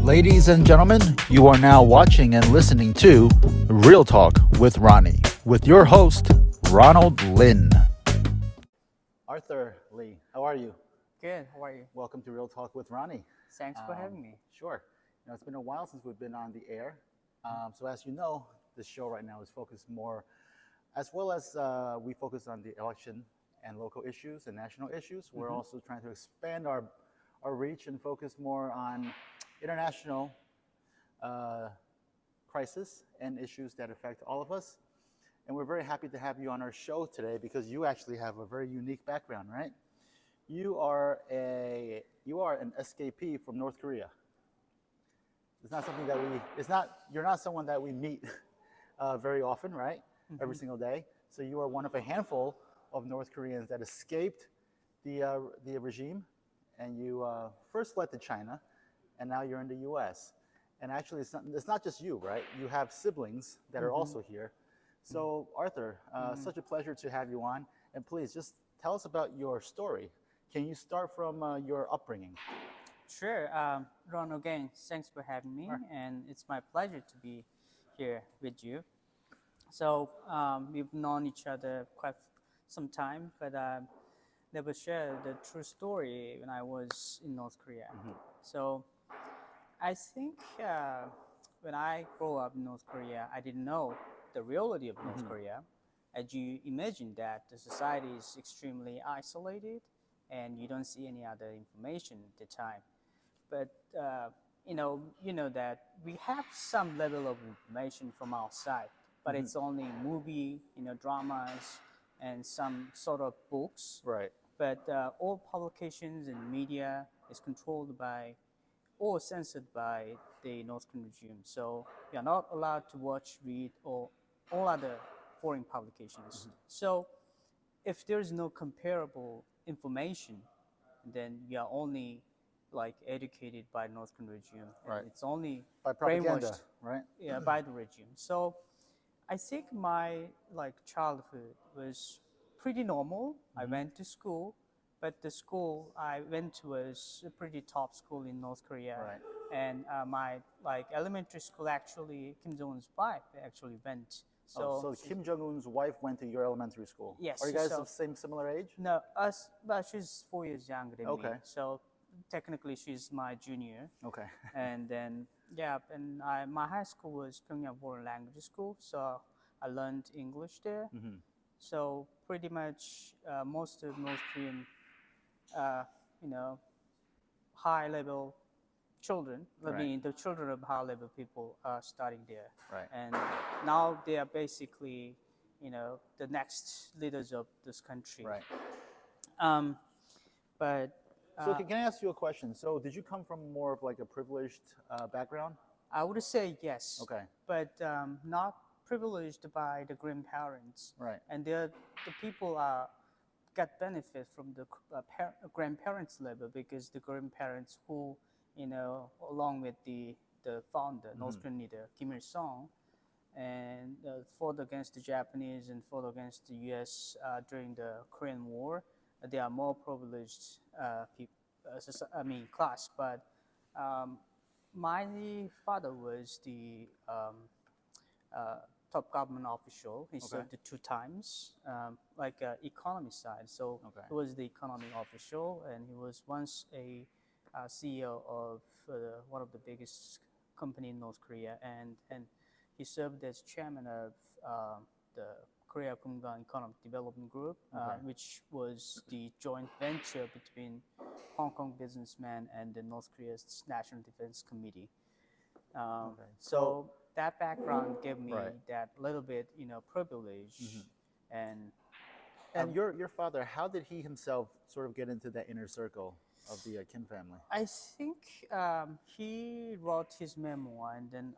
Ladies and gentlemen, you are now watching and listening to Real Talk with Ronnie with your host, Ronald Lin. Arthur Lee, how are you? Good. How are you? Welcome to Real Talk with Ronnie. Thanks for having me. Sure. It's been a while since we've been on the air. So as you know, this show right now is focused more, as well as we focus on the election and local issues and national issues. We're also trying to expand our reach and focus more on international crisis and issues that affect all of us. And we're very happy to have you on our show today because you actually have a very unique background, right? You are an escapee from North Korea. It's not something that you're not someone that we meet very often, right? Every single day. So you are one of a handful of North Koreans that escaped the regime, and you first fled to China, and now you're in the U.S. And actually, it's not just you, right? You have siblings that are also here. So Arthur, such a pleasure to have you on. And please just tell us about your story. Can you start from your upbringing? Sure. Ron, again, thanks for having me. Sure. And it's my pleasure to be here with you. So we've known each other quite some time, but never shared the true story when I was in North Korea. So I think when I grew up in North Korea, I didn't know the reality of North Korea. As you imagine that the society is extremely isolated and you don't see any other information at the time. But you know that we have some level of information from outside, but it's only movie, dramas, and some sort of books. Right. But all publications and media is controlled by or censored by the North Korean regime. So we are not allowed to watch, read, or all other foreign publications. So if there is no comparable information, then we are only like educated by North Korean regime. Right. It's only By propaganda, brainwashed, right? yeah, by the regime. So I think my childhood was pretty normal. I went to school, but the school I went to was a pretty top school in North Korea. Right. And my elementary school actually, Kim Jong-un's wife actually went. So Kim Jong-un's wife went to your elementary school. Yes. Are you guys of similar age? No, but she's 4 years younger than me. So technically she's my junior. Okay. And then my high school was Pyongyang Foreign Language School, so I learned English there. So pretty much most of North Korean, high-level children, I mean the children of high-level people are studying there. Right. And now they are basically, the next leaders of this country. Right. But so can I ask you a question? So did you come from more of like a privileged background? I would say yes. Okay. But not privileged by the grandparents. Right. And the people get benefit from the grandparents level because the grandparents who, along with the founder, North Korean leader, Kim Il-sung, and fought against the Japanese and fought against the U.S. During the Korean War. They are more privileged class. But my father was the top government official. He served 2 times, economy side. So he was the economy official, and he was once a CEO of one of the biggest company in North Korea, and he served as chairman of the Korea Jonguns Economic Development Group, which was the joint venture between Hong Kong businessmen and the North Korea's National Defense Committee. So that background gave me that little bit, privilege. And your father, how did he himself sort of get into that inner circle of the Kim family? I think he wrote his memoir, and then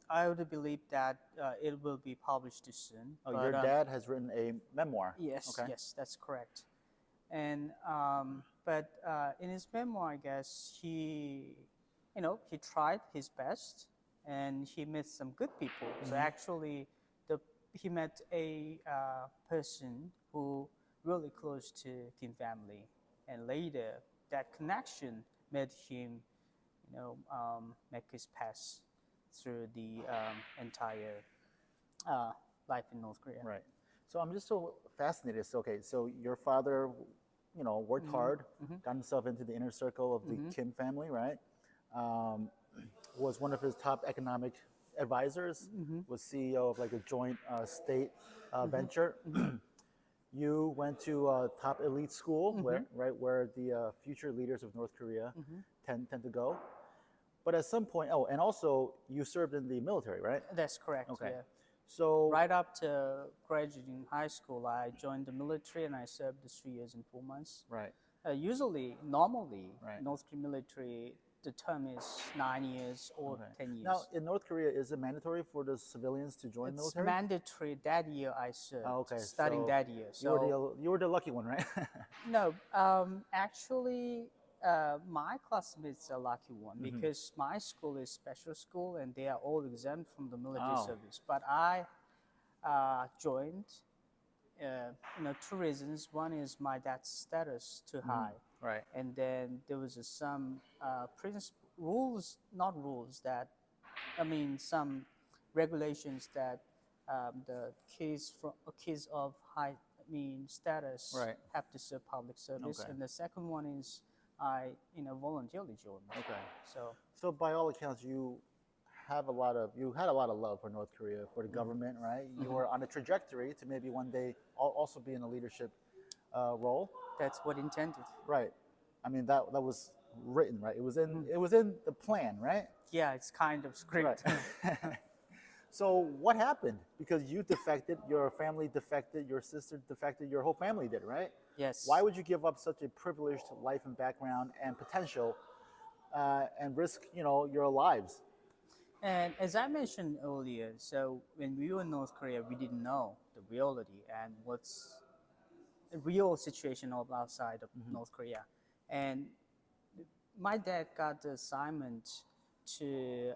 I would believe that it will be published soon. Oh, your dad has written a memoir? Yes, yes, that's correct. And but in his memoir, I guess he tried his best, and he met some good people. So actually, he met a person who really close to Kim family, and later that connection made him, make his pass through the entire life in North Korea. Right. So I'm just so fascinated. So, okay, so your father, worked hard, got himself into the inner circle of the Kim family, right? Um, was one of his top economic advisors, was CEO of like a joint state venture. You went to a top elite school, where the future leaders of North Korea tend to go. But at some point, oh, and also you served in the military, right? That's correct. Okay. Yeah. So Right after graduating high school, I joined the military and I served the 3 years and 4 months. right, Normally, Right. North Korean military, the term is 9 years or okay. 10 years. Now in North Korea, is it mandatory for the civilians to join It's military? mandatory that year I served, Okay, starting so that year. you were the lucky one, right? No, actually, my classmates are lucky one because my school is special school and they are all exempt from the military Oh. service. But I joined, two reasons. One is my dad's status too high, Right. and then there was some rules, not rules that, some regulations that the kids of high, status Right. have to serve public service. Okay. And the second one is I, voluntarily joined. Okay. So So by all accounts, you had a lot of love for North Korea, for the government, right? You were on a trajectory to maybe one day also be in a leadership role, that's what intended. right? I mean that was written, right? It was in the plan, right? Yeah, it's kind of script. Right. So what happened? Because you defected, your family defected, your sister defected, your whole family did, right? Yes. Why would you give up such a privileged life and background and potential, and risk, your lives? And as I mentioned earlier, so when we were in North Korea, we didn't know the reality and what's the real situation of outside of North Korea. And my dad got the assignment to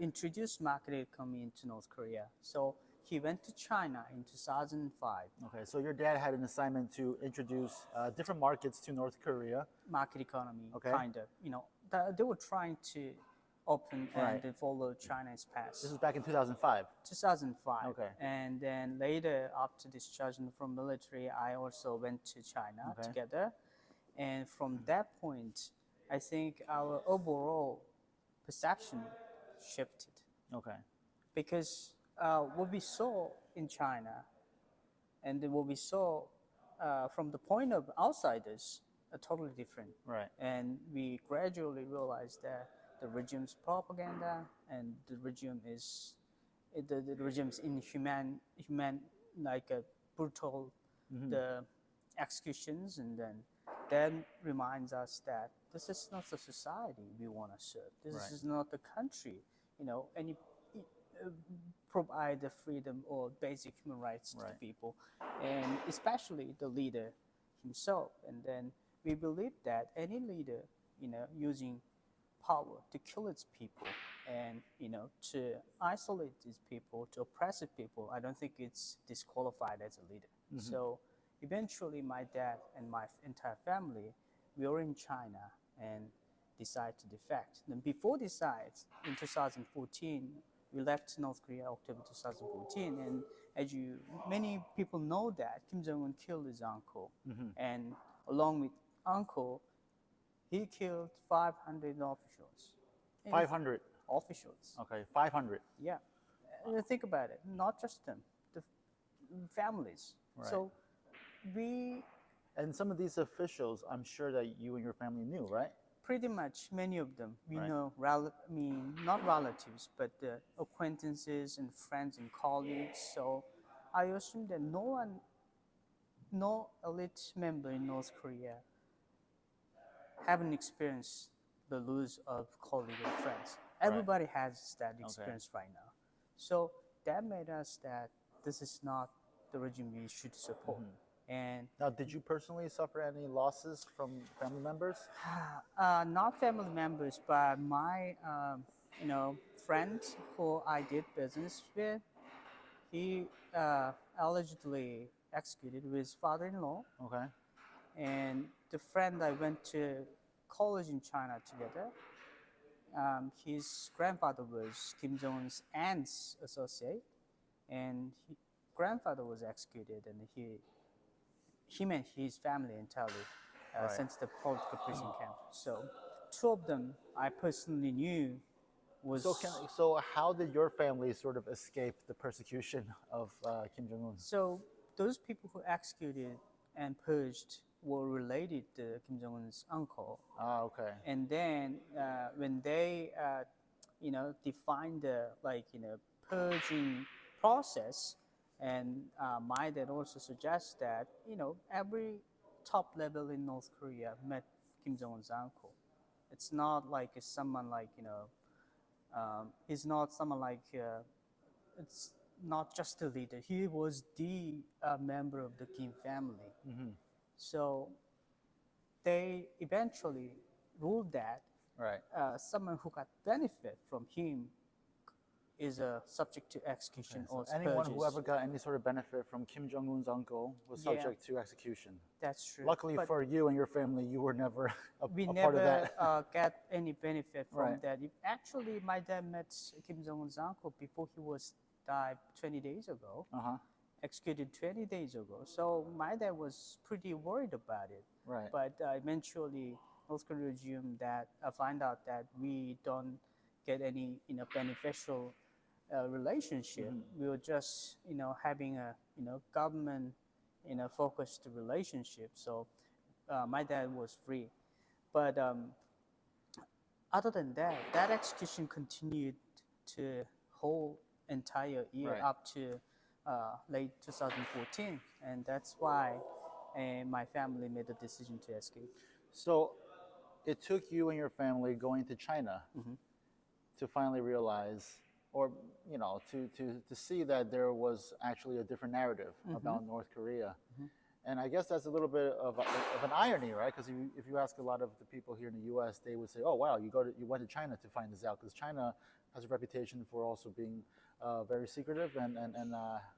introduce market economy into North Korea. So he went to China in 2005. Okay, so your dad had an assignment to introduce different markets to North Korea. Market economy, Okay. kind of. They were trying to open Right. and then follow China's path. This was back in 2005. 2005. Okay. And then later, after discharging from military, I also went to China Okay. together. And from that point, I think our overall perception shifted Okay. because what we saw in China and then what we saw from the point of outsiders are totally different. Right. And we gradually realized that the regime's propaganda and the regime is the regime's inhuman, like a brutal the executions, and then that reminds us that this is not the society we want to serve. This Right. is not the country, and you provide the freedom or basic human rights to Right. people, and especially the leader himself. And then we believe that any leader, using power to kill its people and to isolate these people, to oppress the people, I don't think it's disqualified as a leader. So eventually my dad and my entire family, we were in China and decided to defect. Then before decide, in 2014, we left North Korea October 2014, and many people know that Kim Jong-un killed his uncle, and along with uncle, he killed 500 officials. 500. Officials. Okay, 500. Yeah. Think about it. Not just them, the families. Right. So And some of these officials, I'm sure that you and your family knew, right? pretty much many of them we Right. know, not relatives, but acquaintances and friends and colleagues. So I assume that no elite member in North Korea haven't experienced the loss of colleagues and friends. Everybody has that experience right now. So that made us that this is not the regime we should support. And Now, did you personally suffer any losses from family members? not family members, but my friend who I did business with, he allegedly executed with his father-in-law, Okay. and the friend I went to college in China together, his grandfather was Kim Jong-un's aunt's associate, and grandfather was executed, and him and his family entirely Right. sent to the political prison camp. So two of them I personally knew was So how did your family sort of escape the persecution of Kim Jong Un? so those people who executed and purged were related to Kim Jong-un's uncle. Ah, okay. And then when they defined the purging process, and my dad also suggests that every top level in North Korea met Kim Jong-un's uncle. It's not like it's someone like he's not someone like it's not just a leader. He was the member of the Kim family. So they eventually ruled that Right. someone who got benefit from him is subject to execution or Anyone purges. who ever got any sort of benefit from Kim Jong Un's uncle was Yeah. subject to execution. That's true. Luckily But for you and your family, you were never we a never part of that. get any benefit from Right. that. Actually, my dad met Kim Jong-un's uncle before he was died 20 days ago, executed 20 days ago. So my dad was pretty worried about it. Right. But eventually, North Korea resumed that. Find out that we don't get any beneficial relationship. We were just having a government focused relationship. So my dad was free. But other than that, that execution continued to whole entire year Right. up to late 2014, and that's why my family made the decision to escape. So it took you and your family going to China to finally realize, or to see that there was actually a different narrative about North Korea. And I guess that's a little bit of an irony, right? Because if you ask a lot of the people here in the U.S., they would say, "Oh, wow, you went to China to find this out," because China has a reputation for also being very secretive and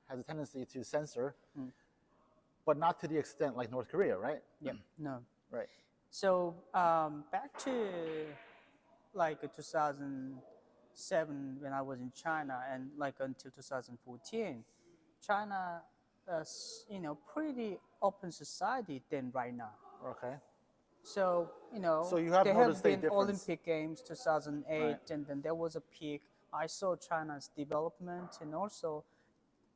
has a tendency to censor, but not to the extent like North Korea, right? Yeah, no. Right. So back to like 2007 when I was in China, and like until 2014, China, pretty open society then right now. Okay. So So you have there noticed have a been difference. Olympic Games 2008, Right. and then there was a peak. I saw China's development, and also,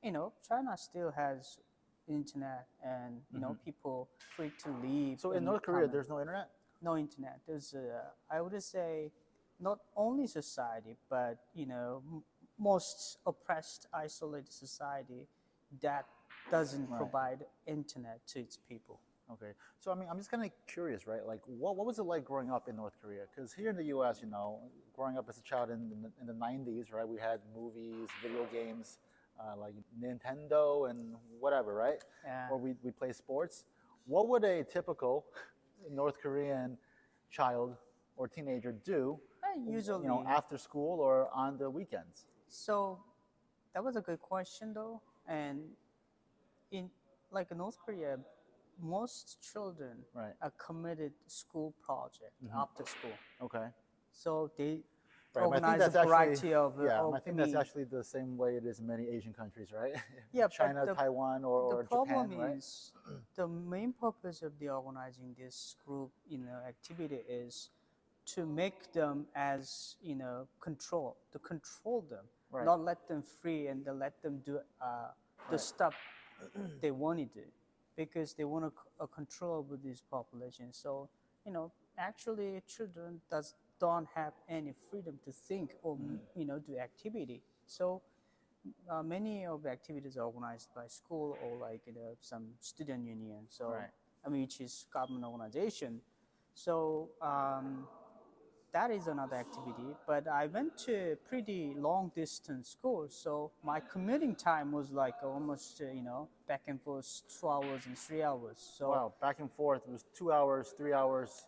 China still has internet, and people free to leave. So in and North Korea, come there's no internet? no internet. There's I would say not only society, but most oppressed, isolated society that doesn't Right. provide internet to its people. Okay. So I mean, I'm just kind of curious, right? Like, what was it like growing up in North Korea? Because here in the U.S., growing up as a child in the 90s, right? We had movies, video games, like Nintendo and whatever, right? Yeah. Or we play sports. What would a typical North Korean child or teenager do, Usually, after school or on the weekends? so that was a good question though. And in like North Korea, most children Right. are committed school project after school. Okay. So they Right, but I think organize a that's variety actually, of. I think that's actually the same way it is in many Asian countries, right? Yeah, but China, the- Taiwan, or the problem Japan, right? is the main purpose of the organizing this group activity is to make them as to control them, Right. not let them free and to let them do the stuff they want to do, because they want a control over this population. So actually children don't have any freedom to think or do activity. So many of the activities are organized by school or like some student union. So Right. which is government organization. So that is another activity. But I went to pretty long distance school, so my commuting time was like almost back and forth 2 hours and 3 hours. So Wow, back and forth. It was 2 hours, 3 hours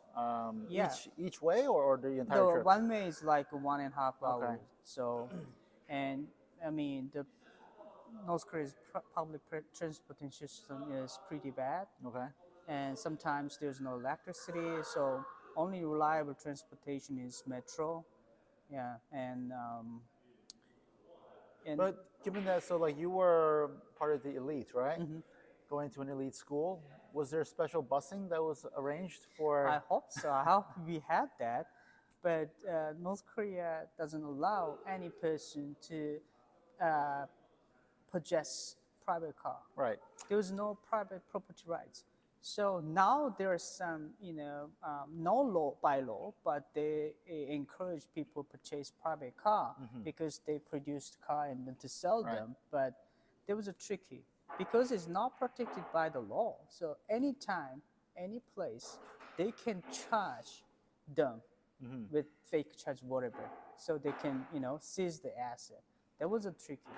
Yeah. each way, or the entire the trip? one way is like 1.5 hours. Okay. So, and I mean the North Korea's public transportation system is pretty bad, Okay. and sometimes there's no electricity. So only reliable transportation is metro, yeah, and But given that, so like you were part of the elite, right? mhm. Going to an elite school, was there special busing that was arranged for? I hope so. I hope we had that, but North Korea doesn't allow any person to uh, possess private car. Right. There was no private property rights. So now there are some, no law by law, but they encourage people to purchase private car because they produce the car and then to sell Right. them. But there was a tricky because it's not protected by the law. So anytime, any place, they can charge them with fake charge whatever. So they can, seize the asset. That was a tricky.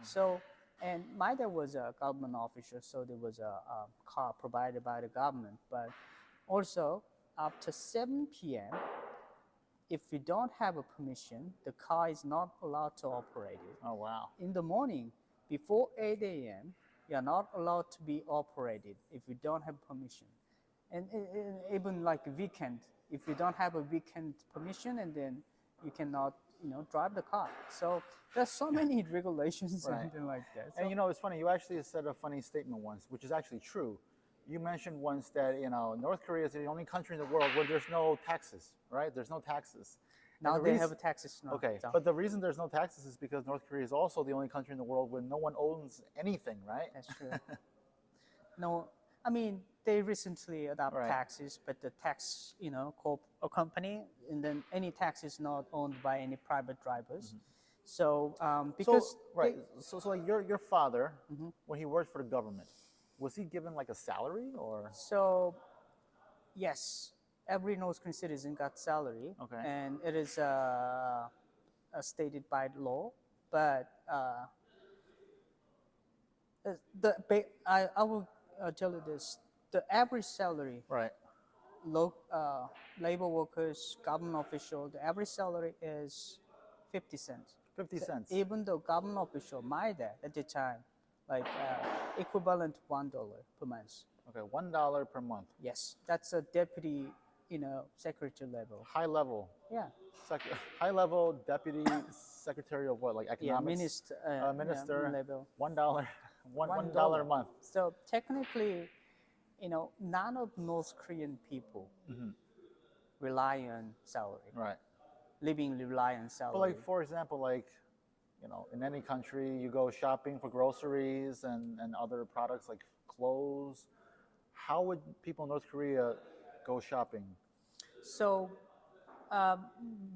So, and my dad was a government official, so there was a car provided by the government. But also, after 7 p.m., if you don't have a permission, the car is not allowed to operate it. Oh wow. In the morning, before 8 a.m., you are not allowed to be operated if you don't have permission. And even like a weekend, if you don't have a weekend permission, and then you cannot, drive the car. So there's so many regulations Right. and things like that. So, And you know, it's funny. You actually said a funny statement once, which is actually true. You mentioned once that North Korea is the only country in the world where there's no taxes, right? There's no taxes. And now the they reason- have taxes now. Okay, So but the reason there's no taxes is because North Korea is also the only country in the world where no one owns anything, right? that's true. No, I mean they recently adopt Right. taxes, but the tax, a company, and then any tax is not owned by any private drivers. So because so right, so like your father, when he worked for the government, was he given like a salary or? So, yes, every North Korean citizen got salary, Okay. and it is stated by law. But I will tell you this: the average salary, Right. labor workers, government official, the average salary is 50 cents. 50 So cents. even though government official, my dad at the time, like equivalent to $1 per month. Okay, $1 per month. Yes, that's a deputy, secretary level. High level. Yeah, High level deputy secretary of what, like yeah, economics? minister, Minister. level. $1. $1 $1. a month. So technically, none of North Korean people rely on salary. Right. Living rely on salary. But like for example, like in any country, you go shopping for groceries and other products like clothes. How would people in North Korea go shopping? So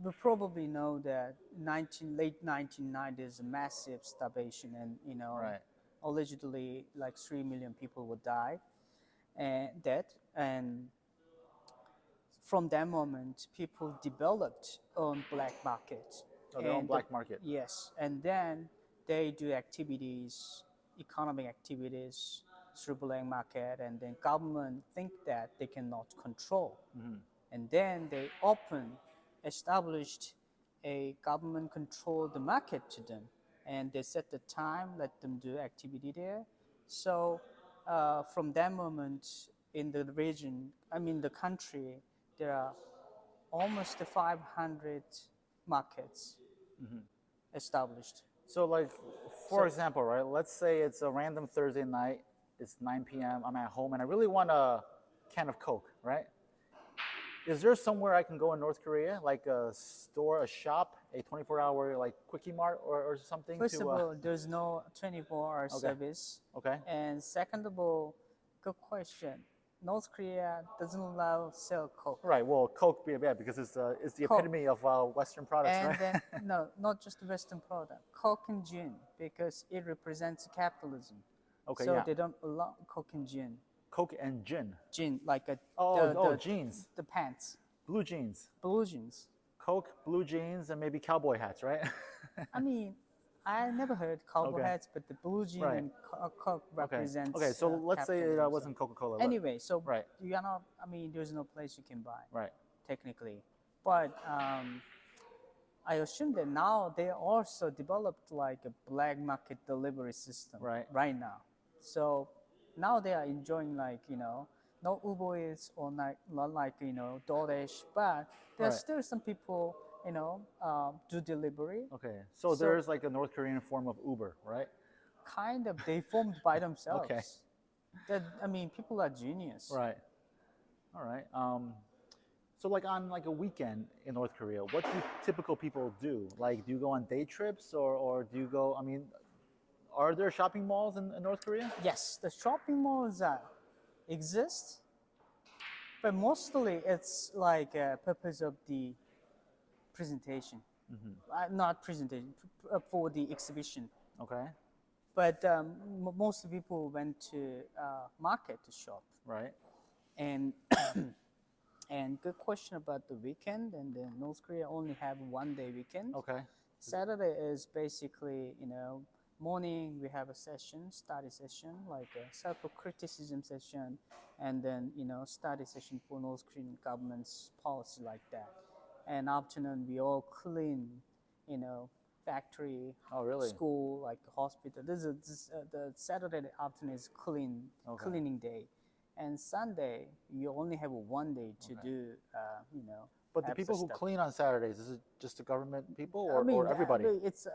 you probably know that late 1990s, massive starvation, and Right. allegedly like 3 million people would die and dead. And from that moment, people developed on black market. Oh, their own And black market. Yes, and then they do activities, economic activities through black market, and then government think that they cannot control. And then they established a government controlled market to them, and they set the time, let them do activity there. So from that moment in the region, the country, there are almost 500 markets established. So like, for example, right? Let's say it's a random Thursday night. It's 9 p.m. I'm at home and I really want a can of Coke, right? Is there somewhere I can go in North Korea, like a store, a shop, a 24-hour like quickie mart or something? First of all, there's no 24-hour service. Okay. And second of all, good question. North Korea doesn't allow sell Coke. Right. Well, Coke, yeah, because it's the Coke. epitome of Western products, And right? then, no, not just the Western product. Coke and gin, because it represents capitalism. Okay, so yeah. they don't allow Coke and gin. Coke and gin. Gin, like Jeans. The pants. Blue jeans. Blue jeans. Coke, blue jeans, and maybe cowboy hats, right? I never heard cowboy hats, but the blue jean Right. and Coke represents. Okay, so let's say it capitalism. wasn't Coca-Cola. Anyway, so Right. you are not. There's no place you can buy. Right. Technically, but I assume that now they also developed like a black market delivery system. Right. Now, so now they are enjoying like no Uber Eats or not like DoorDash, but there are Right. still some people do delivery. Okay. So there's like a North Korean form of Uber, right? Kind of, they formed by themselves. Okay. People are genius. Right. All right. So like on like a weekend in North Korea, what do typical people do? Like, do you go on day trips or do you go? I mean, are there shopping malls in North Korea? Yes, the shopping malls exist, but mostly it's like a purpose of the presentation, not presentation, for the exhibition. Okay. But most people went to market to shop. Right. And and good question about the weekend. And then North Korea only have 1 day weekend. Okay. Saturday is basically, morning we have a session, study session, like a self-criticism session, and then, study session for North Korean government's policy like that. And afternoon we all clean, factory, Oh, really? school, like hospital. The Saturday afternoon is cleaning day. And Sunday, you only have 1 day to do, But the have people such who stuff. clean on Saturdays, is it just the government people or everybody? It's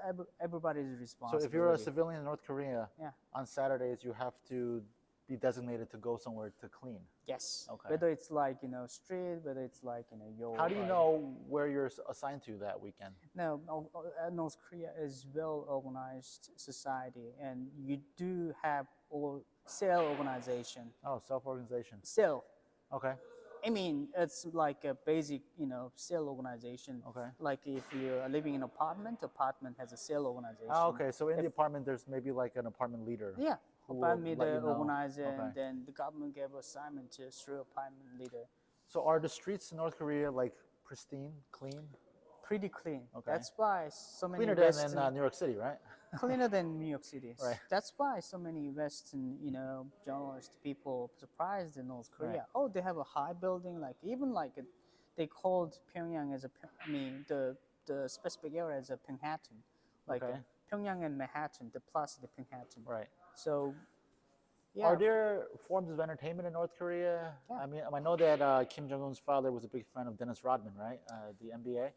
everybody's So responsibility. if you're a civilian in North Korea, Yeah. on Saturdays you have to be designated to go somewhere to clean. Yes. Okay. Whether it's like, street, whether it's like, your. How do you know where you're assigned to that weekend? No, North Korea is well organized society, and you do have cell organization. Oh, self-organization. Cell. Okay. I mean, it's like a basic, cell organization. Okay. Like if you're living in an apartment has a cell organization. Oh, okay. So in the apartment, there's maybe like an apartment leader. Yeah. who will Apartment let you leader, know. organizer, Okay. and then the government gave assignment through apartment leader. So are the streets in North Korea like pristine, clean? Pretty clean. Okay. That's why so many Cleaner than Western, in New York City, right? cleaner than New York City. Right. That's why so many Western, journalists, people surprised in North Korea. Right. Oh, they have a high building, they called Pyongyang as the specific area as a Manhattan, like Okay. Pyongyang and Manhattan, the plus the Manhattan. Right. So, yeah. Are there forms of entertainment in North Korea? Yeah. I mean, I know that Kim Jong-un's father was a big fan of Dennis Rodman, right? The NBA.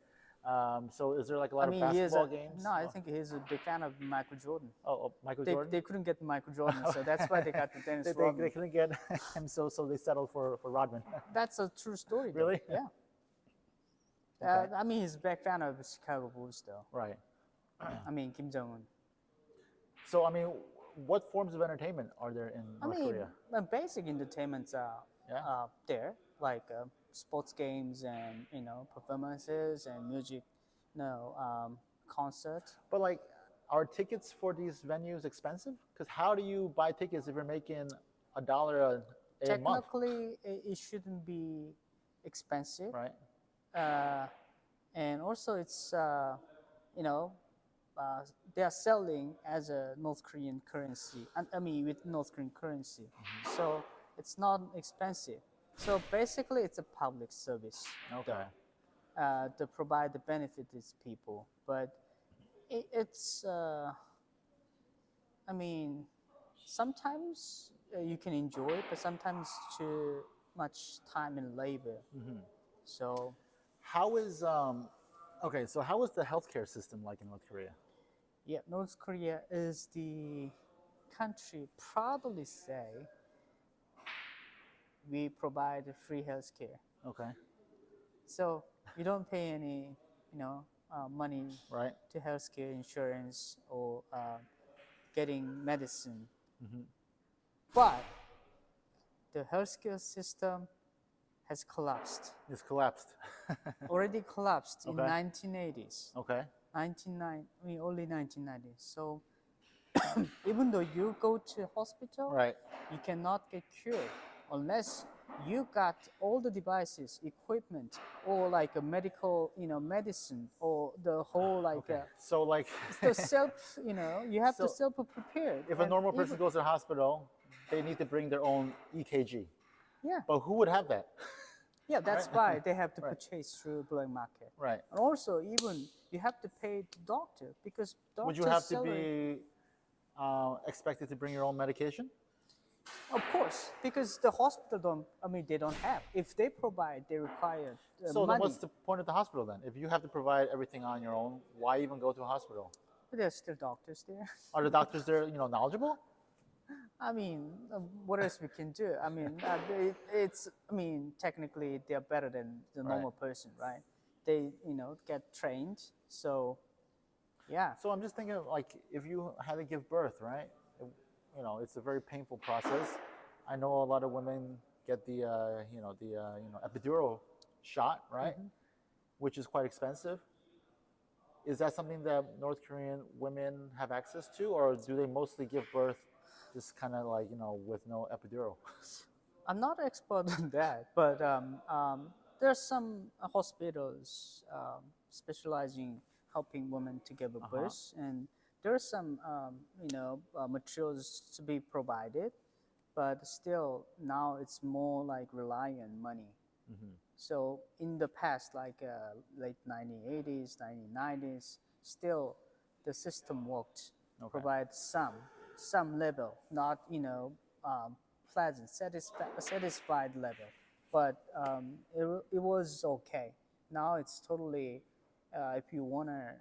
So is there like a lot of basketball games? No, I think he's a big fan of Michael Jordan. Oh, Michael Jordan? They couldn't get Michael Jordan, so that's why they got the Dennis They Rodman. couldn't get him, so they settled for Rodman. That's a true story. Though. Really? Yeah. Okay. He's a big fan of the Chicago Bulls, though. Right. Kim Jong-un. So, I mean, what forms of entertainment are there in North Korea? Basic entertainments are there, like sports games and performances and music, concerts. But like, are tickets for these venues expensive? Because how do you buy tickets if you're making $1 a month? Technically, it shouldn't be expensive, Right. and also it's they are selling as a North Korean currency. With North Korean currency, so it's not expensive. So basically, it's a public service. Okay. To provide the benefit to its people, but it's. Sometimes you can enjoy it, but sometimes too much time and labor. So. How is So how is the healthcare system like in North Korea? Yeah, North Korea is the country proudly say we provide free healthcare. Okay. So you don't pay any, money Right. to healthcare insurance or getting medicine. But the healthcare system has collapsed. It's collapsed. Already collapsed in Okay. 1980s. Okay. Early 1990s. So even though you go to hospital, Right. you cannot get cured unless you got all the devices, equipment, or like a medical, medicine, or the whole like So like, the self, you have to So, self-prepare. if a normal person goes to the hospital, they need to bring their own EKG. Yeah, But who would have that? yeah, that's Right. why they have to Right. purchase through black market. Right. And also, even you have to pay the doctor because Would you have to be expected to bring your own medication? Of course, because the hospital don't. I mean, they don't have. If they provide, they require So then money. what's the point of the hospital then? If you have to provide everything on your own, why even go to a hospital? But there's still doctors there. Are the doctors there, knowledgeable? I mean, what else we can do? I mean, it's. I mean, technically, they are better than the normal person, right? They, get trained. So, yeah. So I'm just thinking, like, if you had to give birth, right? It's a very painful process. I know a lot of women get the, epidural shot, right? Which is quite expensive. Is that something that North Korean women have access to, or do they mostly give birth just kind of like, with no epidural? I'm not an expert on that, but there are some hospitals specializing helping women to give a birth, and there are some materials to be provided, but still now it's more like relying on money. So in the past, like late 1980s, 1990s, still the system worked, provide some level, not pleasant, satisfied level, but it was okay. Now it's totally, if you want a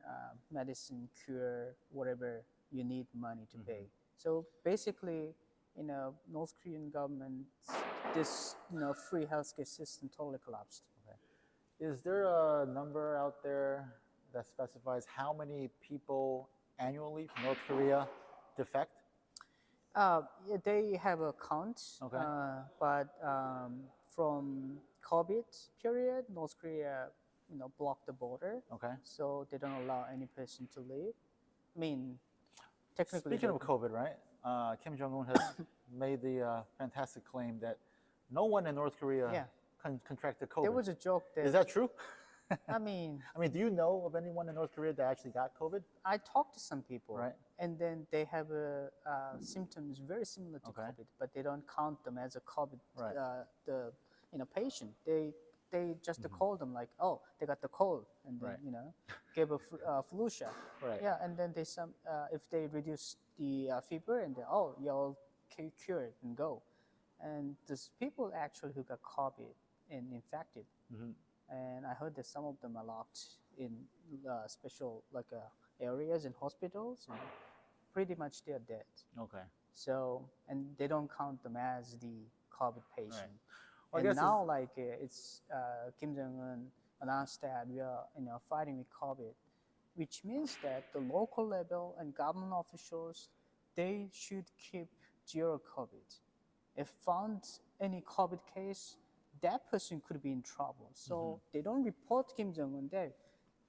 medicine cure, whatever, you need money to pay. So basically, North Korean government, this free healthcare system totally collapsed. Is there a number out there that specifies how many people annually from North Korea defect? Yeah, they have a count, but from COVID period, North Korea, blocked the border. So they don't allow any person to leave. I mean, technically. Speaking of COVID, right? Kim Jong-un has made the fantastic claim that no one in North Korea contracted COVID. There was a joke that. Is that true? I mean, do you know of anyone in North Korea that actually got COVID? I talked to some people, Right. And then they have symptoms very similar to COVID, but they don't count them as a COVID. Patient. They just call them like, oh, they got the cold, and then give a flu shot. Yeah, and then they if they reduce the fever, and then you're all cured and go. And there's people actually who got COVID and infected. And I heard that some of them are locked in special areas in hospitals, and pretty much they're dead. So, and they don't count them as the COVID patient. Well, and now, it's Kim Jong-un announced that we are fighting with COVID, which means that the local level and government officials, they should keep zero COVID. If found any COVID case, that person could be in trouble. So they don't report Kim Jong-un that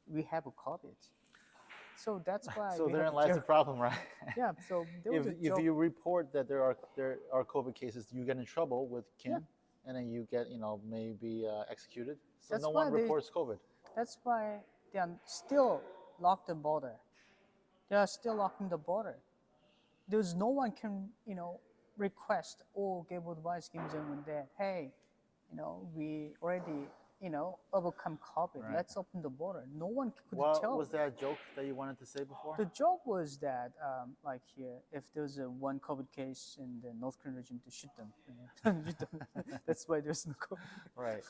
we have a COVID. So that's why. So therein lies the problem, right? Yeah. So if you report that there are COVID cases, you get in trouble with Kim, and then you get maybe executed. So no one reports COVID. That's why they are still locked the border. They are still locking the border. There's no one can request or give advice Kim Jong-un that, hey, we already, overcome COVID. Let's open the border. No one could tell. What was that joke that you wanted to say before? The joke was that, here, if there's one COVID case in the North Korean regime, to shoot them. That's why there's no COVID. Right.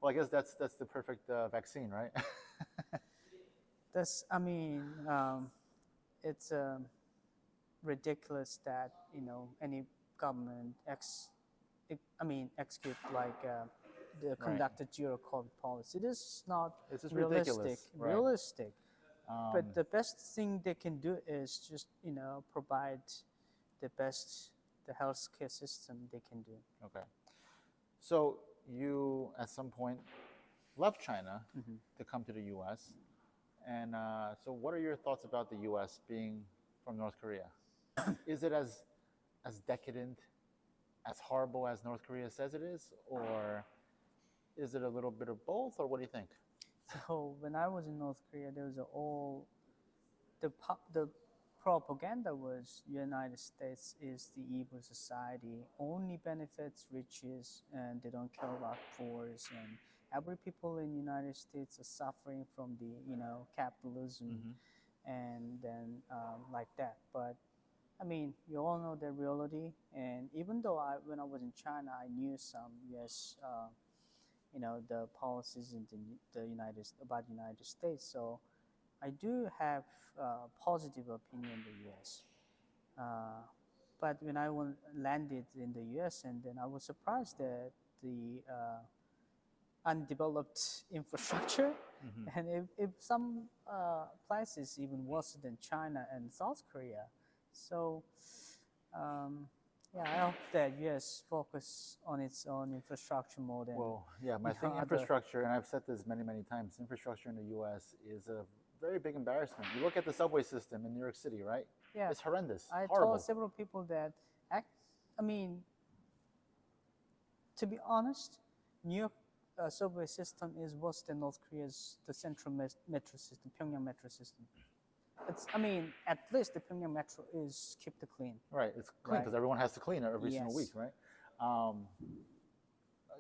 Well, I guess that's the perfect vaccine, right? It's ridiculous that any government execute conduct a zero COVID policy. This is not realistic. But the best thing they can do is just provide the healthcare system they can do. So you at some point left China to come to the U.S. And so what are your thoughts about the U.S. being from North Korea? Is it as decadent, as horrible as North Korea says it is, or is it a little bit of both, or what do you think? So when I was in North Korea, there was the propaganda was United States is the evil society, only benefits riches, and they don't care about poors, and every people in United States are suffering from the capitalism, and then like that. But I mean, you all know the reality, and even though when I was in China, I knew some U.S. The policies in the about the United States. So I do have positive opinion in the U.S. Uh, but when I landed in the U.S. and then I was surprised that the undeveloped infrastructure, and if some places even worse than China and South Korea. So yeah, I hope that U.S. focus on its own infrastructure more than Well, yeah, I think other. infrastructure, and I've said this many, many times, infrastructure in the U.S. is a very big embarrassment. You look at the subway system in New York City, right? Yeah, It's horrendous, I horrible. told several people that, I mean, to be honest, New York subway system is worse than North Korea's the central metro system, Pyongyang metro system. I mean, at least the Pyongyang metro is kept clean. Right, it's clean because Right. everyone has to clean it every single week, Yes. right?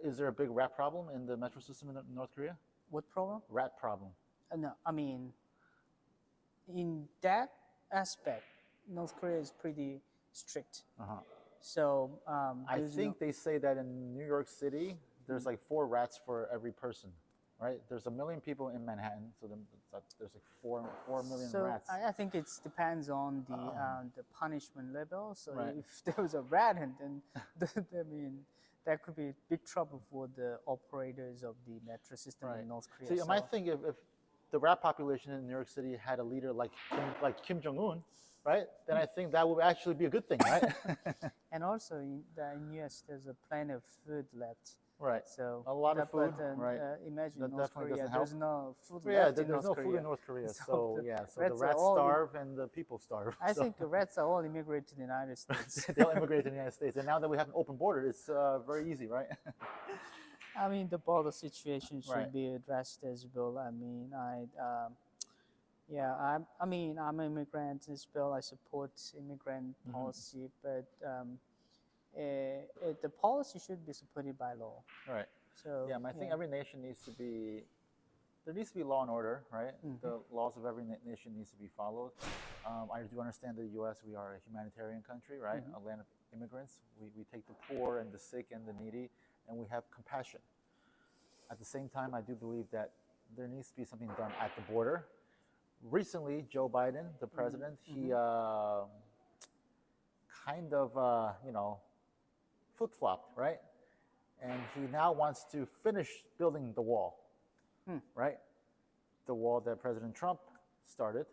Is there a big rat problem in the metro system in North Korea? What problem? Rat problem. No, I mean, in that aspect, North Korea is pretty strict. So I there's think they say that in New York City, there's like 4 rats for every person, right? There's 1 million people in Manhattan, so there's like 4 million so rats. I think it depends on the punishment level. So Right. if there was a rat, and then I mean, that could be big trouble for the operators of the metro system in North Korea. See, I think if the rat population in New York City had a leader like Kim Jong-un, right? Then I think that would actually be a good thing, right? And also in US, there's a plenty of food left. Right. So a lot of food, but, right? imagine That North definitely Korea, doesn't help. there's no food Yeah, left in there's North no Korea. food in North Korea, so the rats rats are all starve and the people starve. I so think the rats are all immigrate to the United States. they'll immigrate to the United States, and now that we have an open border, it's very easy, right? I mean, the border situation should Right. be addressed as well. I mean, I mean, I'm an immigrant as well. I support immigrant policy, but the policy should be supported by law. Right. So Yeah, I think every nation needs to be. There needs to be law and order, right? The laws of every nation needs to be followed. I do understand the U.S. We are a humanitarian country, right? A land of immigrants. We take the poor and the sick and the needy, and we have compassion. At the same time, I do believe that there needs to be something done at the border. Recently, Joe Biden, the president, he kind of, flip-flopped, right? And he now wants to finish building the wall, right? The wall that President Trump started.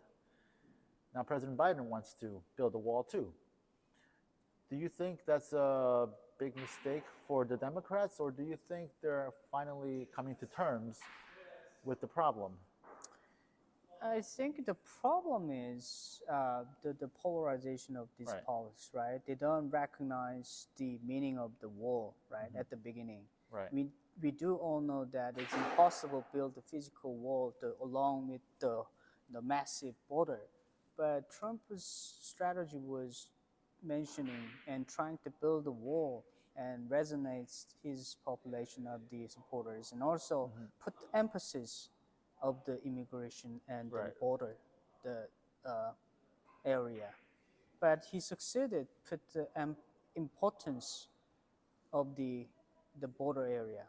Now President Biden wants to build a wall too. Do you think that's a big mistake for the Democrats, or do you think they're finally coming to terms with the problem? I think the problem is the polarization of these politics, right? They don't recognize the meaning of the wall, right, at the beginning. Right. We do all know that it's impossible to build a physical wall along with the massive border. But Trump's strategy was mentioning and trying to build a wall and resonates his population of the supporters, and also put emphasis of the immigration and the border, the area. But he succeeded put the importance of the border area.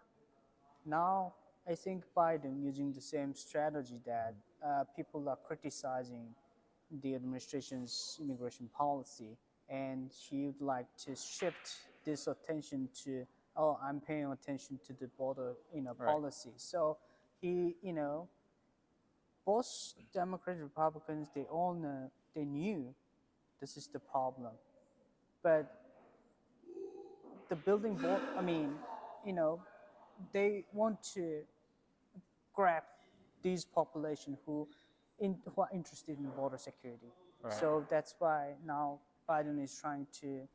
Now, I think Biden using the same strategy that people are criticizing the administration's immigration policy, and he would like to shift this attention to, oh, I'm paying attention to the border, policy. So he, both Democrats and Republicans, they all know, they knew this is the problem. But the building board, I mean, they want to grab these population who are interested in border security. So that's why now Biden is trying to,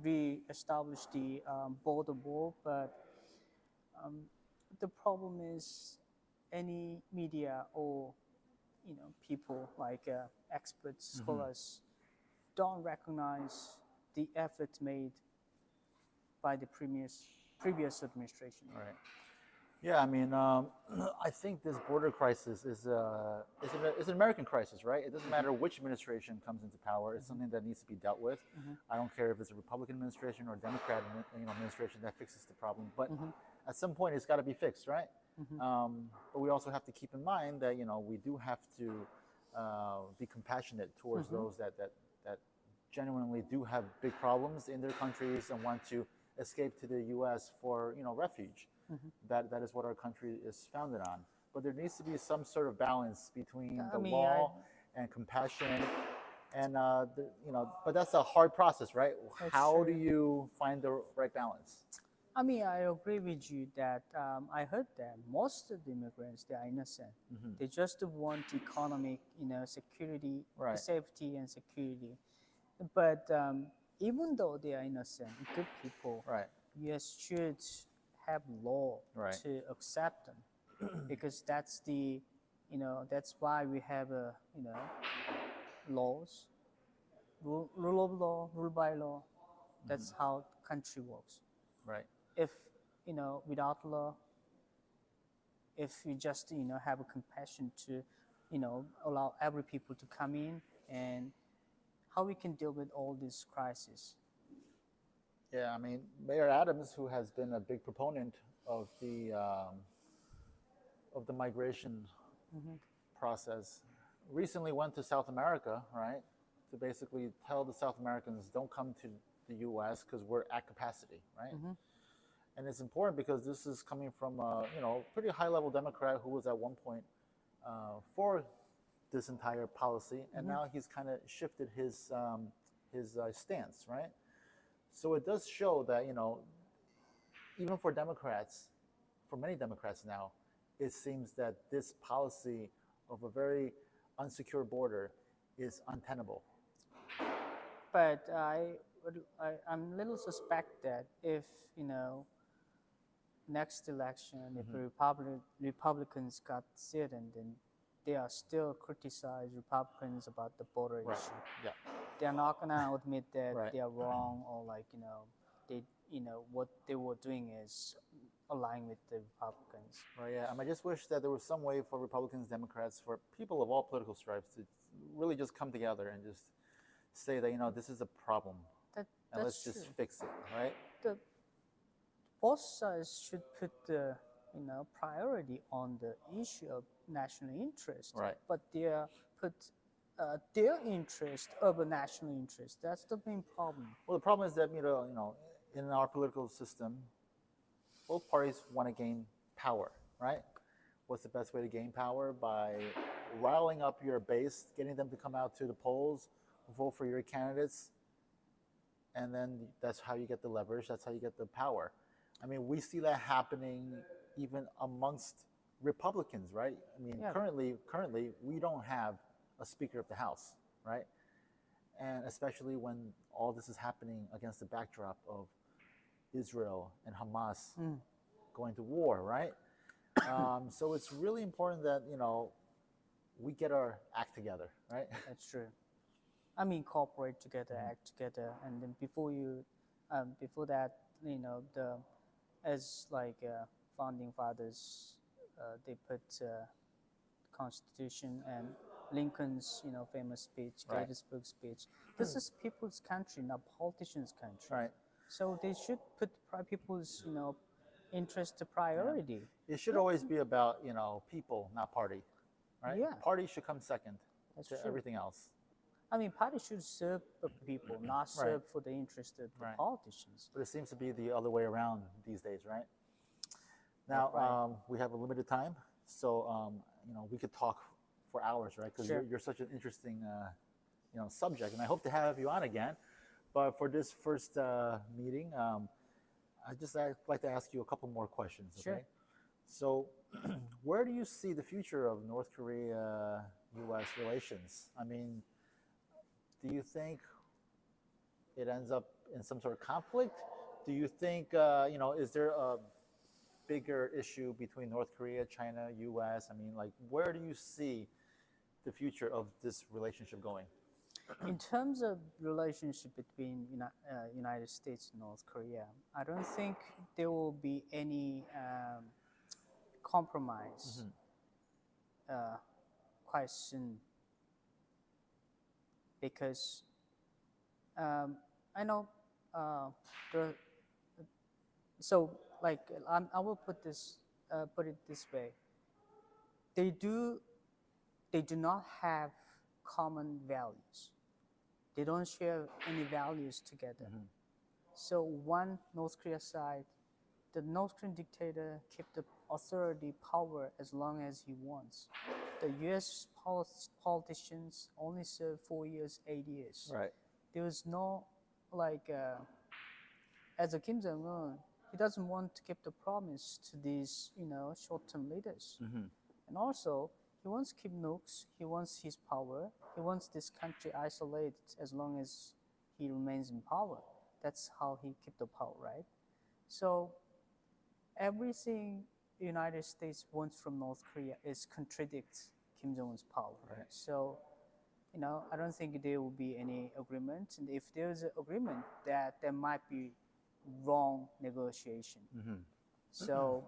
re-establish the border wall. But the problem is any media or people like experts, scholars, don't recognize the effort made by the previous administration. Right. Yeah, I mean, I think this border crisis is an American crisis, right? It doesn't matter which administration comes into power; it's something that needs to be dealt with. I don't care if it's a Republican administration or a Democrat, administration that fixes the problem, but at some point, it's got to be fixed, right? But we also have to keep in mind that we do have to be compassionate towards those that genuinely do have big problems in their countries and want to escape to the U.S. for refuge. That is what our country is founded on. But there needs to be some sort of balance between the law and compassion, and But that's a hard process, right? How do you find the right balance? I mean, I agree with you that I heard that most of the immigrants, they are innocent. They just want economic, security, safety, and security. But even though they are innocent, good people, U.S. should have law to accept them, because that's that's why we have laws, rule of law, rule by law. That's how country works. Right. If without law, if you just have a compassion to allow every people to come in, and how we can deal with all these crises. Yeah, I mean, Mayor Adams, who has been a big proponent of the migration process, recently went to South America, right, to basically tell the South Americans, don't come to the U.S. because we're at capacity, right? And it's important because this is coming from a pretty high-level Democrat who was at one point for this entire policy, and now he's kind of shifted his stance, right? So it does show that even for Democrats, for many Democrats now, it seems that this policy of a very unsecure border is untenable. But I'm a little suspect that if next election, if Republicans got seat, and then they are still criticize Republicans about the border issue. Yeah. They're not gonna admit that they are wrong, or they what they were doing is aligning with the Republicans. Right. Yeah. I just wish that there was some way for Republicans, Democrats, for people of all political stripes to really just come together and just say that this is a problem, and let's just fix it, right? Both sides should put the priority on the issue of national interest, right? But they put their interest over national interest. That's the main problem. Well, the problem is that in our political system, both parties want to gain power, right? What's the best way to gain power? By riling up your base, getting them to come out to the polls, vote for your candidates, and then that's how you get the leverage. That's how you get the power. I mean, we see that happening even amongst Republicans, right? I mean, currently we don't have a Speaker of the House, right? And especially when all this is happening against the backdrop of Israel and Hamas going to war, right? So it's really important that we get our act together, right? That's true. I mean, cooperate together, act together, and then before that, as founding fathers, they put Constitution and Lincoln's famous speech, Gettysburg speech. This is people's country, not politicians' country. Right. So they should put people's interest to priority. It should always be about people, not party, right? Yeah. Party should come second to true. everything else. I mean, party should serve the people, not serve for the interest of the politicians. But it seems to be the other way around these days, right? Now, we have a limited time, so we could talk for hours, right? Because you're such an interesting subject, and I hope to have you on again. But for this first meeting, I'd like to ask you a couple more questions. Okay. Sure. So, where do you see the future of North Korea-U.S. relations? I mean, do you think it ends up in some sort of conflict? Do you think, is there a bigger issue between North Korea, China, U.S.? I mean, where do you see the future of this relationship going? In terms of relationship between United States and North Korea, I don't think there will be any compromise quite soon, because I know the so like I will put it this way. They do not have common values. They don't share any values together. So one North Korea side, the North Korean dictator kept the authority power as long as he wants. The U.S. politicians only serve 4 years, 8 years. Right. There was no like as a Kim Jong Un, he doesn't want to keep the promise to these short-term leaders, and also he wants to keep nukes. He wants his power. He wants this country isolated as long as he remains in power. That's how he kept the power, right? So everything the United States wants from North Korea is contradicts Kim Jong Un's power. Right. So I don't think there will be any agreement. And if there's an agreement, that there might be wrong negotiation. So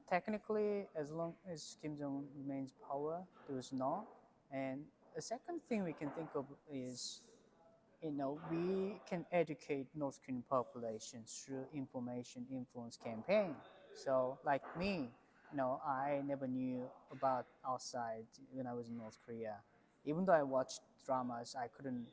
technically, as long as Kim Jong Un remains power, there is no. And the second thing we can think of is, we can educate North Korean populations through information influence campaign. So like me, I never knew about outside when I was in North Korea. Even though I watched dramas, I couldn't,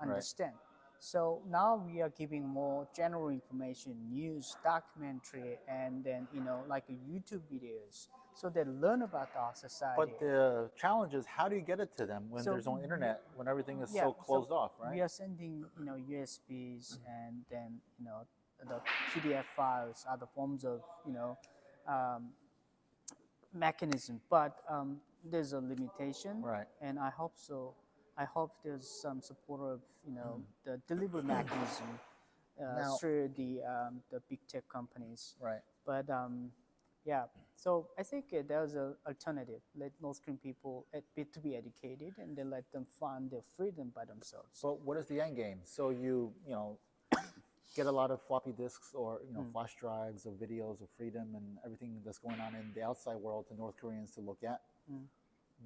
understand. So now we are giving more general information, news, documentary, and then, like YouTube videos, so they learn about our society. But the challenge is, how do you get it to them when there's no internet, when everything is so closed off, right? We are sending, USBs and then, the PDF files, other forms of, mechanism. But there's a limitation, Right. and I hope so. I hope there's some support of, the delivery mechanism through the big tech companies. Right. But yeah, so I think there's an alternative. Let North Korean people to be educated, and then let them find their freedom by themselves. But what is the end game? So you get a lot of floppy disks or flash drives of videos of freedom and everything that's going on in the outside world to North Koreans to look at.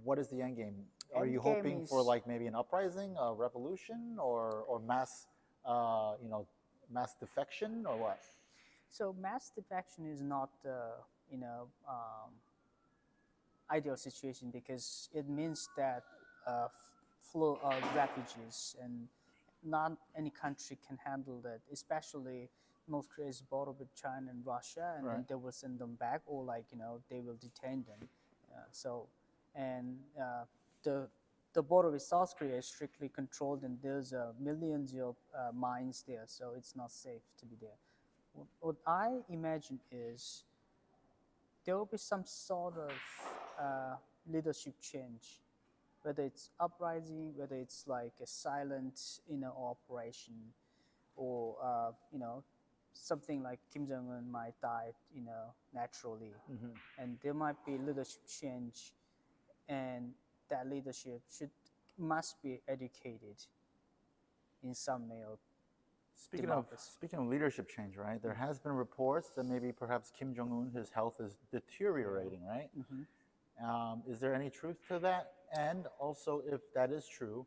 What is the end game? Are you hoping for like maybe an uprising, a revolution, or mass mass defection, or what? So mass defection is not ideal situation, because it means that flow of refugees, and not any country can handle that, especially North Korea's border with China and Russia, and then they will send them back, or they will detain them. The border with South Korea is strictly controlled, and there's millions of mines there, so it's not safe to be there. What I imagine is there will be some sort of leadership change, whether it's uprising, whether it's like a silent operation, or something like Kim Jong Un might die naturally, and there might be leadership change, and that leadership must be educated in some way. Speaking of leadership change, right? There has been reports that maybe perhaps Kim Jong Un, his health is deteriorating, right? Is there any truth to that? And also, if that is true,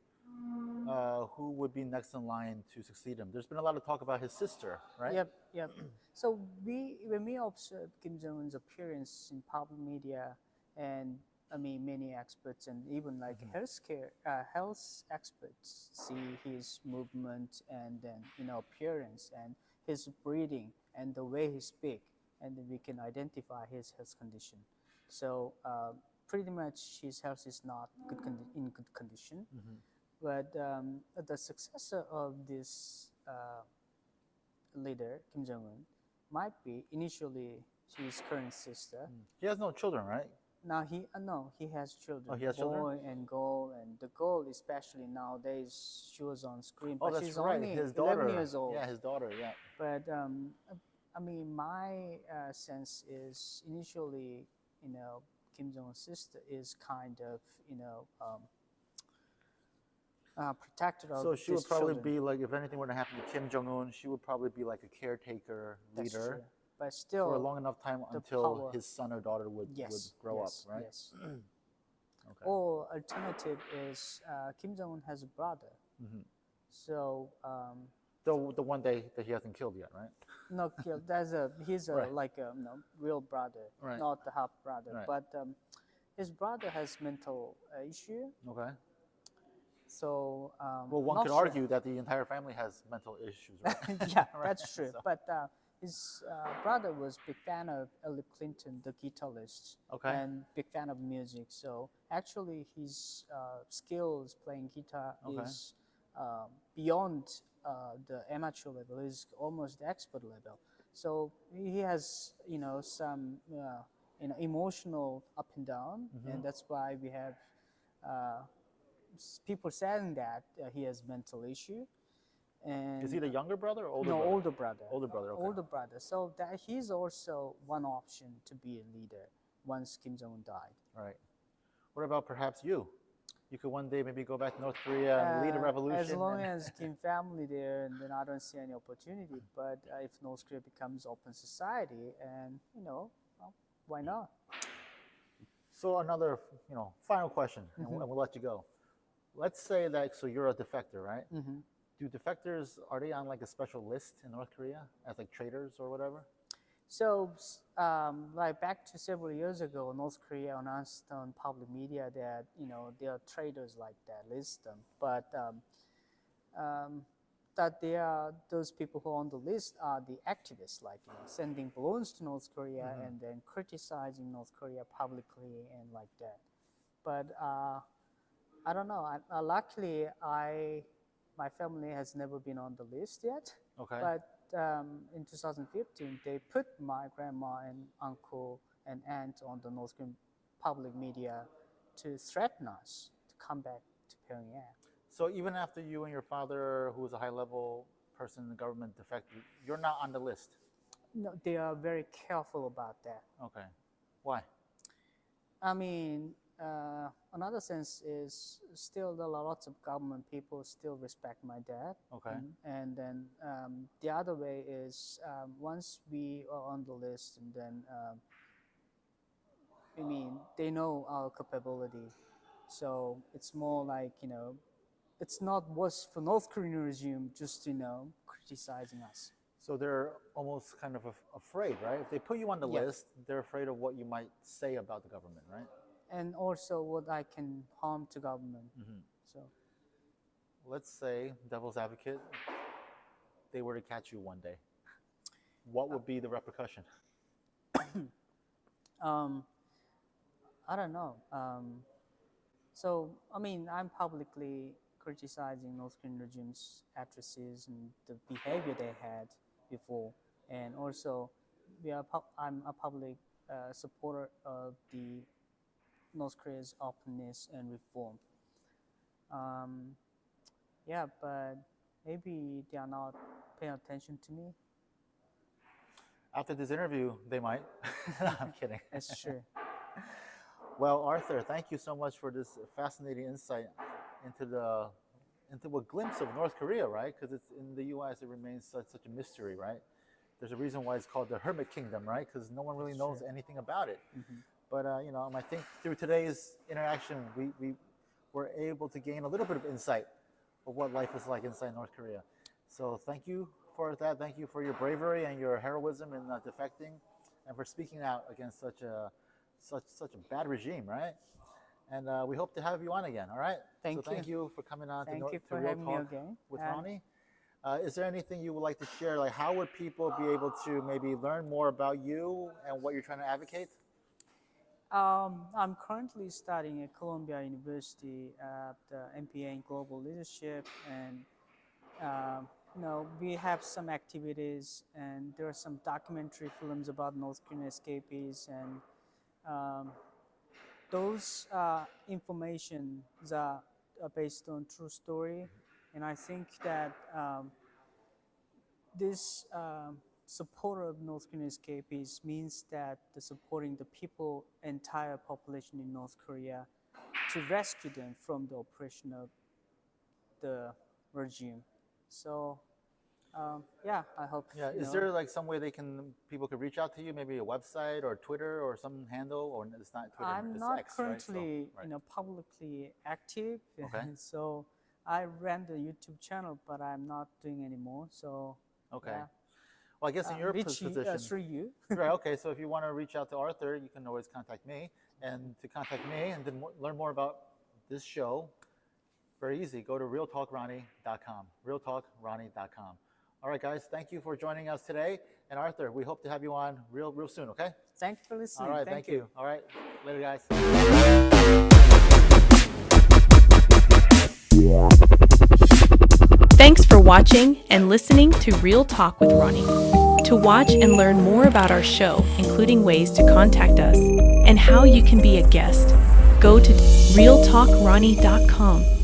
who would be next in line to succeed him? There's been a lot of talk about his sister, right? Yep. So when we observe Kim Jong Un's appearance in public media, and many experts and even like health experts see his movement, and then appearance, and his breathing, and the way he speaks, and then we can identify his health condition. So pretty much his health is not in good condition. But the successor of this leader, Kim Jong Un, might be initially his current sister. He has no children, right? Now he has children. Oh, he has boy children? and girl, and the girl, especially nowadays, she was on screen. Oh, But that's she's right. only His 11 daughter. years old. Yeah, his daughter. Yeah. But my sense is initially, Kim Jong Un's sister is kind of, protector of. So she would these probably children. be like, if anything were to happen to Kim Jong Un, she would probably be like a caretaker That's leader. true. but still for a long enough time the until power. his son or daughter would Yes, grow yes, up, right? yes. Okay. Or alternative is Kim Jong-un has a brother. So The one that he hasn't killed yet, right? not killed. He's a Right. like a real brother, Right. not the half brother. Right. But his brother has mental issue. Okay. So Well, one not could sure. argue that the entire family has mental issues, right? Yeah, Right. that's true. So- But his brother was big fan of Elliot Clinton, the guitarist, Okay. and big fan of music. So actually, his skills playing guitar Okay. is beyond the amateur level. Is almost the expert level. So he has some emotional up and down, and that's why we have people saying that he has mental issue. And Is he the younger brother or older no, brother? older brother. Older brother, okay. Older brother. So that he's also one option to be a leader once Kim Jong-un died. Right. What about perhaps you? You could one day maybe go back to North Korea and lead a revolution. As long and- as Kim family there, and then I don't see any opportunity. But if North Korea becomes open society, and well, why not? So another, final question, and we'll let you go. Let's say that, so you're a defector, right? Do defectors, are they on like a special list in North Korea as like traitors or whatever? So, like back to several years ago, North Korea announced on public media that there are traitors like that, list them, but that they are those people who are on the list are the activists, like sending balloons to North Korea and then criticizing North Korea publicly and like that. But I don't know. Luckily, my family has never been on the list yet. Okay. But in 2015, they put my grandma and uncle and aunt on the North Korean public media to threaten us to come back to Pyongyang. So even after you and your father, who was a high-level person in the government, defected, you're not on the list? No, they are very careful about that. Okay. Why? I mean, another sense is still there are lots of government people still respect my dad. Okay. And then the other way is once we are on the list, and then they know our capability. So it's more like it's not worse for North Korean regime just criticizing us. So they're almost kind of afraid, right? If they put you on the Yeah. list, they're afraid of what you might say about the government, right? And also what I can harm to government. So Let's say, devil's advocate, they were to catch you one day. What would be the repercussion? I don't know. So I'm publicly criticizing North Korean regime's atrocities and the behavior they had before, and also I'm a public supporter of the North Korea's openness and reform. Yeah, but maybe they are not paying attention to me. After this interview, they might. No, I'm kidding. That's true. Well, Arthur, thank you so much for this fascinating insight into a glimpse of North Korea, right? Because it's in the U.S. it remains such a mystery, right? There's a reason why it's called the Hermit Kingdom, right? Because no one really knows anything about it. But I think through today's interaction, we were able to gain a little bit of insight of what life is like inside North Korea. So thank you for that. Thank you for your bravery and your heroism in defecting, and for speaking out against such a bad regime, right? And we hope to have you on again. All right. Thank you for coming on Thank to you to for Real having me Talk again. with And Ronnie. Is there anything you would like to share? Like, how would people be able to maybe learn more about you and what you're trying to advocate? I'm currently studying at Columbia University at MPA in Global Leadership, and we have some activities, and there are some documentary films about North Korean escapees, and those informations are based on true story, and I think that this support of North Korean escapees means that the supporting the people, entire population in North Korea, to rescue them from the oppression of the regime. So yeah, I hope. Yeah. Is there like some way people could reach out to you? Maybe a website or Twitter or some handle, or it's not Twitter? I'm it's not X, right? currently, Right. publicly active. Okay. So I ran the YouTube channel, but I'm not doing anymore. So Okay. yeah. Well, I guess in your Reach you, position, through you. right? Okay. So if you want to reach out to Arthur, you can always contact me. And to contact me and then learn more about this show, very easy. Go to realtalkronnie.com. Realtalkronnie.com. All right, guys. Thank you for joining us today. And Arthur, we hope to have you on real soon. Okay. Thank you for listening. All right. Thank you. All right. Later, guys. Thanks for watching and listening to Real Talk with Ronnie. To watch and learn more about our show, including ways to contact us and how you can be a guest, go to realtalkronnie.com.